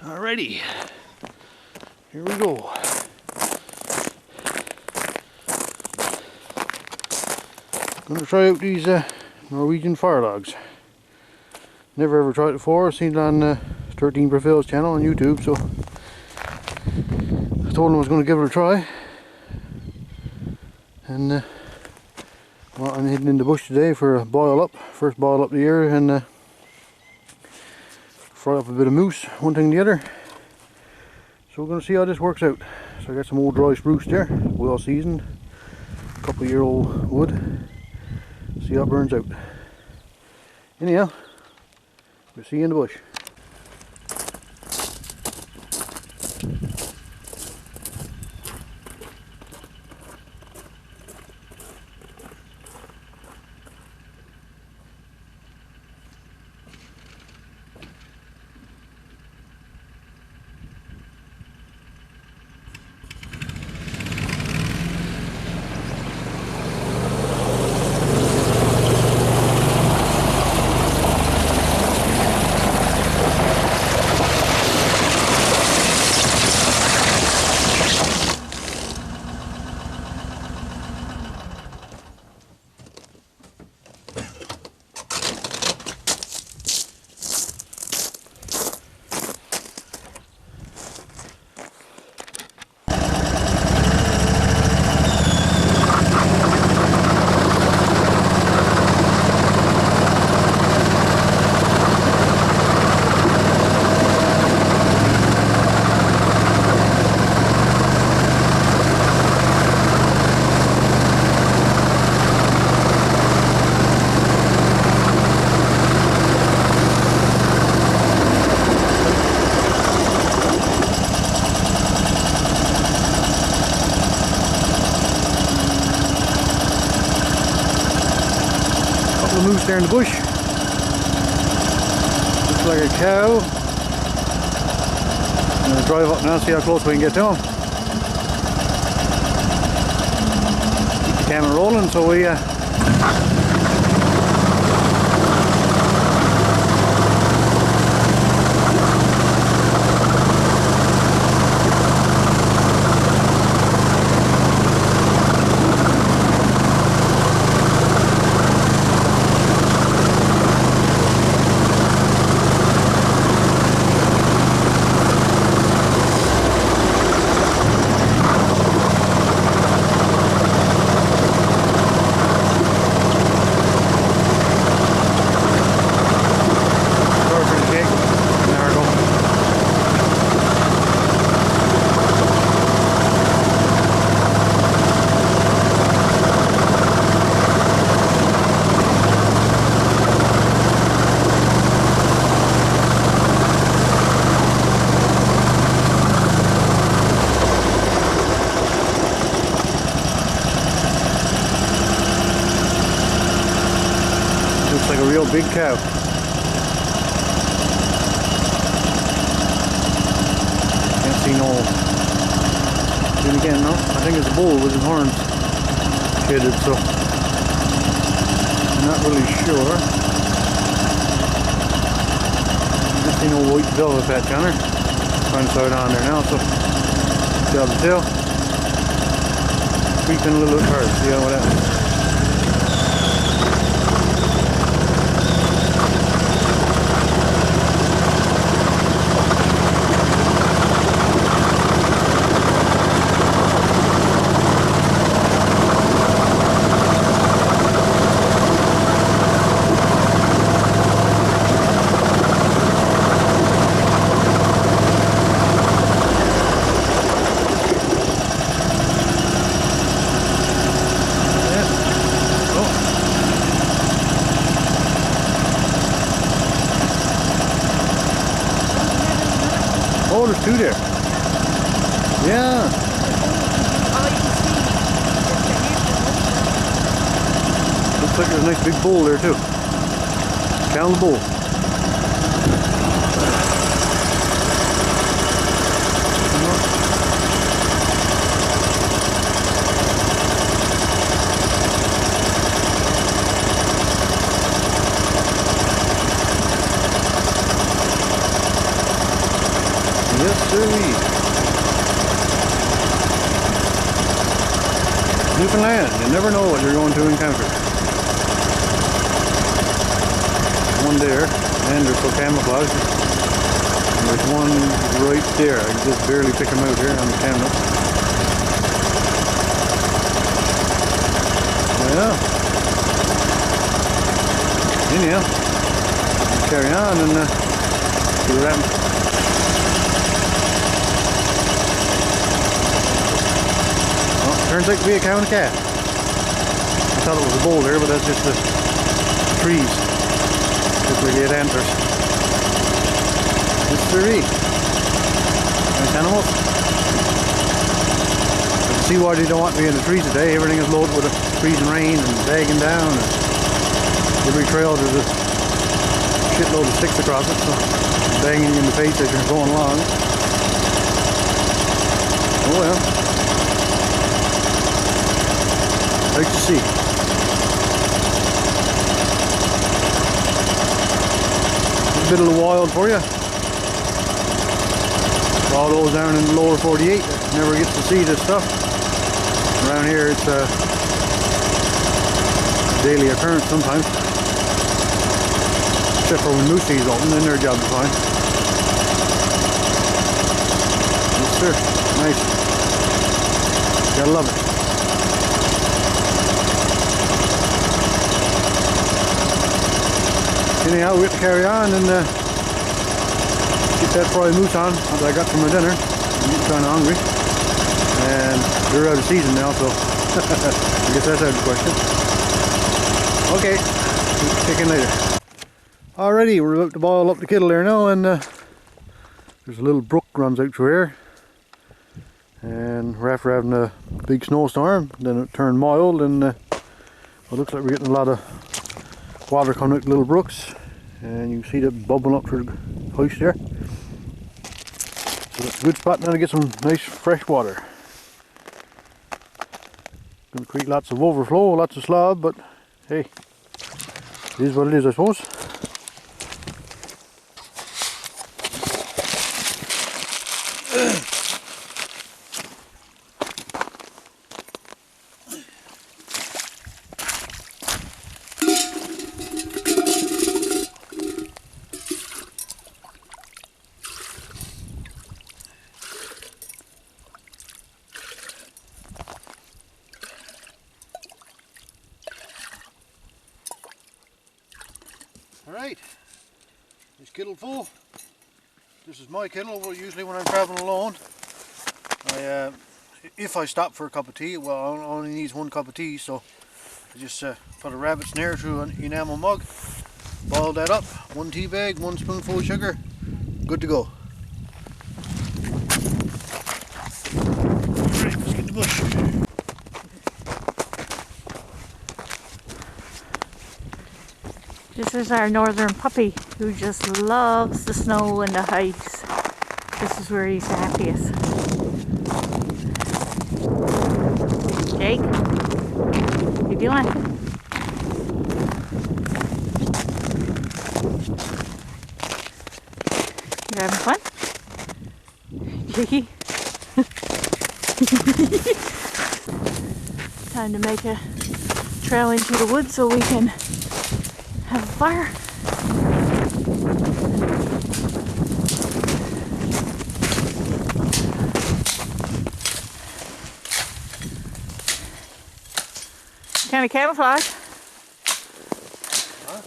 Alrighty, here we go. Gonna try out these Norwegian fire logs. Never ever tried it before. Seen it on 13 for Phil's channel on YouTube, so I told him I was gonna give it a try. And well, I'm heading in the bush today for a boil up, first boil up of the year, and fry up a bit of moose, one thing and the other. So we're going to see how this works out. So I got some old dry spruce there, well seasoned, a couple-year-old wood. See how it burns out. Anyhow, we'll see you in the bush. Moose there in the bush. Looks like a cow. I'm going to drive up now, see how close we can get to him. Keep the camera rolling so we like a real big cow. Can't see no. Then again, no. I think it's a bull with his horns shaded, so I'm not really sure. Just see no white velvet patch on her. Trying to throw it on there now, so see how the tail. Creeping a little bit hard. See how that. Oh, there's two there. Yeah. Looks like there's a nice big bull there too. Count the bull. Yes, sirree. Newfoundland, you never know what you're going to encounter. One there, and they're so camouflaged. And there's one right there. I can just barely pick them out here on the camera. Yeah. Anyhow, carry on and see what happens. Turns out to be a cow and a calf. I thought it was a bull there, but that's just the trees. Looks like they had antlers. It's sirree. Nice animals. I can see why they don't want to be in the trees today. Everything is loaded with freezing rain and bagging down. And every trail there's a shitload of sticks across it, so banging you in the face as you're going along. Oh well. Nice to see. A bit of the wild for you. All those down in the lower 48 never gets to see this stuff. Around here it's a daily occurrence sometimes. Except for when moose season's open, then their job is fine. Yes sir, nice. Gotta love it. Anyhow, we have to carry on and get that fried moose on that I got for my dinner. I'm getting kind of hungry. And they're out of season now, so I guess that's out of the question. Okay, we'll check in later. Alrighty, we're about to boil up the kettle there now, and there's a little brook runs out through here. And we're after having a big snowstorm, then it turned mild, and it looks like we're getting a lot of water coming out the little brooks, and you can see that bubbling up through the house there. So it's a good spot now to get some nice fresh water. Going to create lots of overflow, lots of slob, but hey, it is what it is, I suppose. Alright, this kettle full. This is my kettle. Well, usually when I'm traveling alone, if I stop for a cup of tea, well, I only need one cup of tea, so I just put a rabbit snare through an enamel mug, boil that up, 1 tea bag, 1 spoonful of sugar, good to go. Alright, let's get the bush. This is our northern puppy who just loves the snow and the ice. This is where he's happiest. Jake, what you doing? You having fun? Jakey? Time to make a trail into the woods so we can have a fire. Kind of camouflage. Huh?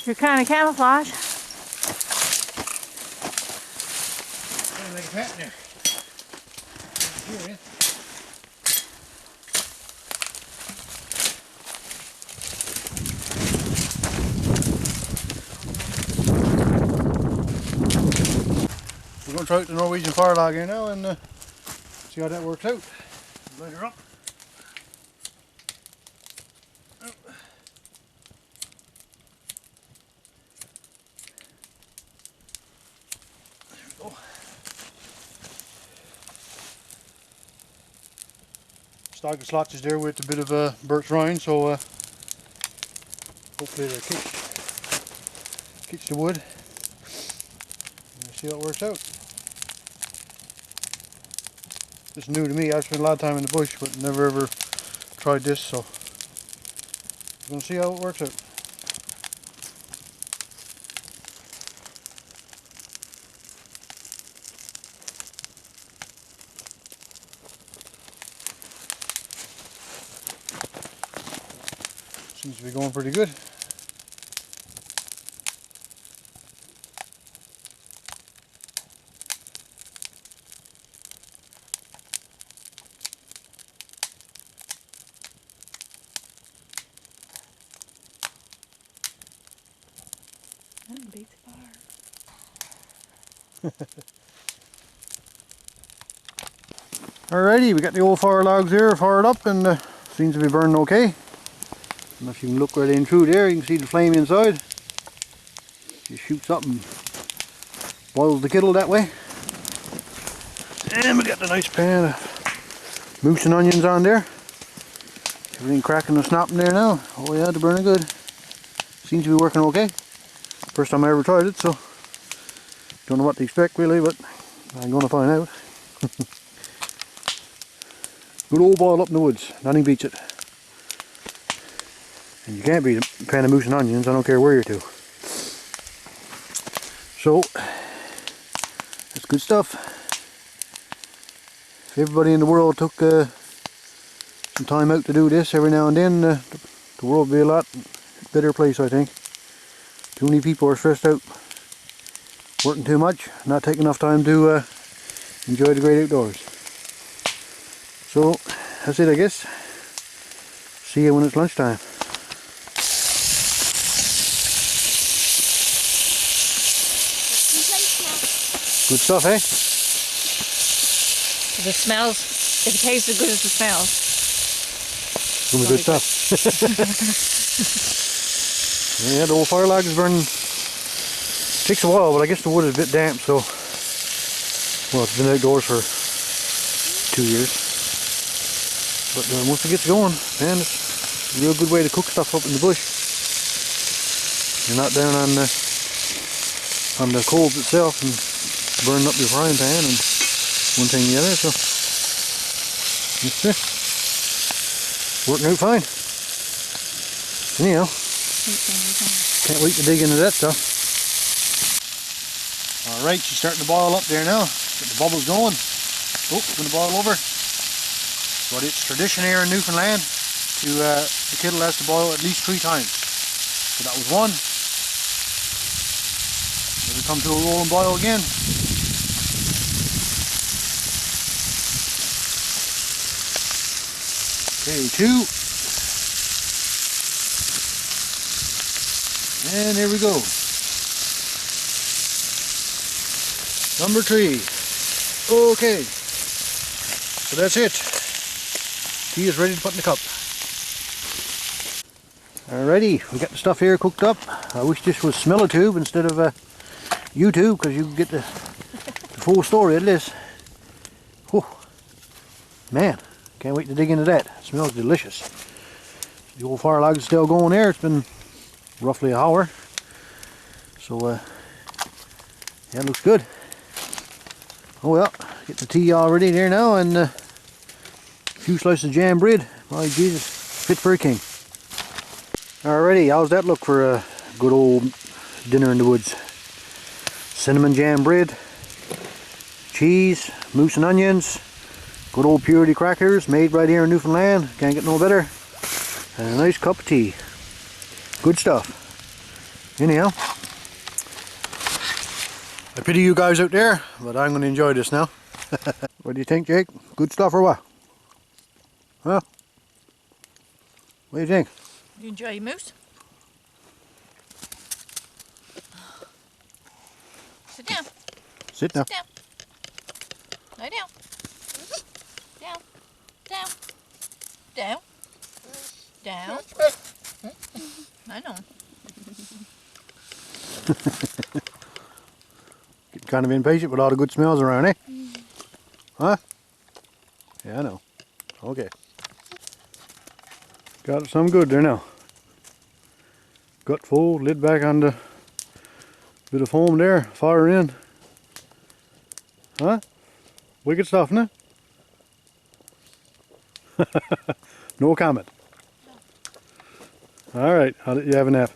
You're kind of camouflage. Like a pattern there. Here, yeah. We're going to try out the Norwegian fire log here now and see how that works out. Light her up. Stocking slots is there with a bit of birch rind, so hopefully it'll catch the wood. We'll see how it works out. This is new to me. I've spent a lot of time in the bush, but never ever tried this, so we're gonna see how it works out. Seems to be going pretty good. That beats fire. Alrighty, we got the old fire logs here fired up and seems to be burning okay. And if you can look right in through there, you can see the flame inside. You shoot something, boils the kettle that way. And we got the nice pan of moose and onions on there. Everything cracking and snapping there now. Oh yeah, they're burning good. Seems to be working okay. First time I ever tried it, so don't know what to expect really, but I'm gonna find out. Good old boil up in the woods, nothing beats it. And you can't beat a pan of moose and onions, I don't care where you're to. So, that's good stuff. If everybody in the world took some time out to do this every now and then, the world would be a lot better place, I think. Too many people are stressed out, working too much, not taking enough time to enjoy the great outdoors. So, that's it I guess. See you when it's lunchtime. Good stuff, eh? The smells, if it tastes as good as the smells. It's gonna be good stuff. Yeah, the old fire log is burning. Takes a while, but I guess the wood is a bit damp, so well, it's been outdoors for 2 years. But once it gets going, man, it's a real good way to cook stuff up in the bush. You're not down on the coals itself and burning up your frying pan and one thing and the other, so it's working out fine. Anyhow, can't wait to dig into that stuff. Alright, she's starting to boil up there now. Get the bubbles going. Oh, it's going to boil over. But it's tradition here in Newfoundland to the kettle has to boil at least 3 times. So that was 1. Then we come to a roll and boil again. Okay, 2. And here we go. Number 3. Okay. So that's it. Tea is ready to put in the cup. Alrighty, we got the stuff here cooked up. I wish this was Smell-O-Tube instead of YouTube, because you can get the full story of this. Whew. Man, can't wait to dig into that. It smells delicious. The old fire log is still going there. It's been roughly an hour. So, yeah, it looks good. Oh well, get the tea all ready there now, and a few slices of jam bread. My Jesus, fit for a king. Alrighty, how's that look for a good old dinner in the woods? Cinnamon jam bread, cheese, moose and onions, good old purity crackers made right here in Newfoundland. Can't get no better. And a nice cup of tea. Good stuff. Anyhow, I pity you guys out there, but I'm going to enjoy this now. What do you think, Jake? Good stuff or what? Huh? What do you think? You enjoy your moose? Sit down. Sit now. Sit down. Lie down. Down. Down. Down. Down. I know. Getting kind of impatient with all the good smells around, eh? Huh? Yeah, I know. Okay. Got some good there now. Gut full, lid back on the bit of foam there, fire in. Huh? Wicked stuff, isn't it? No comment. All right, I'll let you have a nap.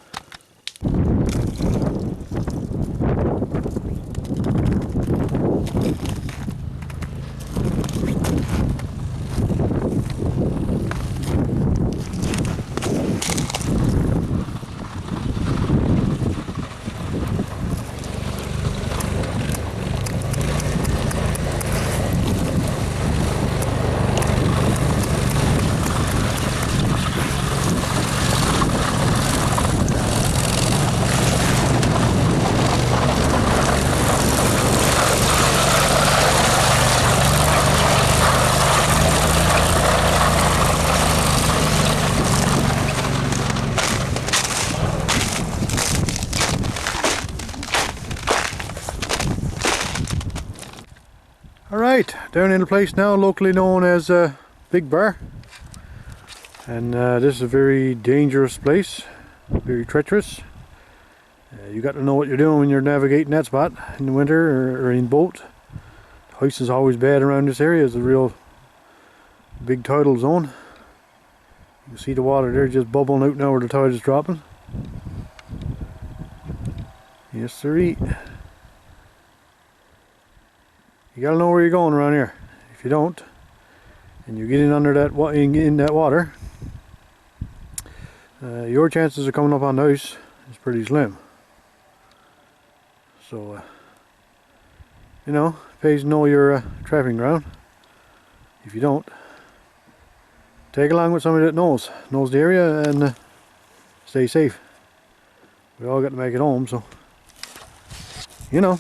Alright, down in a place now locally known as Big Bar. And this is a very dangerous place, very treacherous. You got to know what you're doing when you're navigating that spot in the winter or in boat. The ice is always bad around this area. It's a real big tidal zone. You can see the water there just bubbling out now where the tide is dropping. Yes sirree. You gotta know where you're going around here. If you don't, and you get in under that in that water, your chances of coming up on the ice is pretty slim. So, you know, it pays to know your trapping ground. If you don't, take along with somebody that knows the area, and stay safe. We all got to make it home, so you know.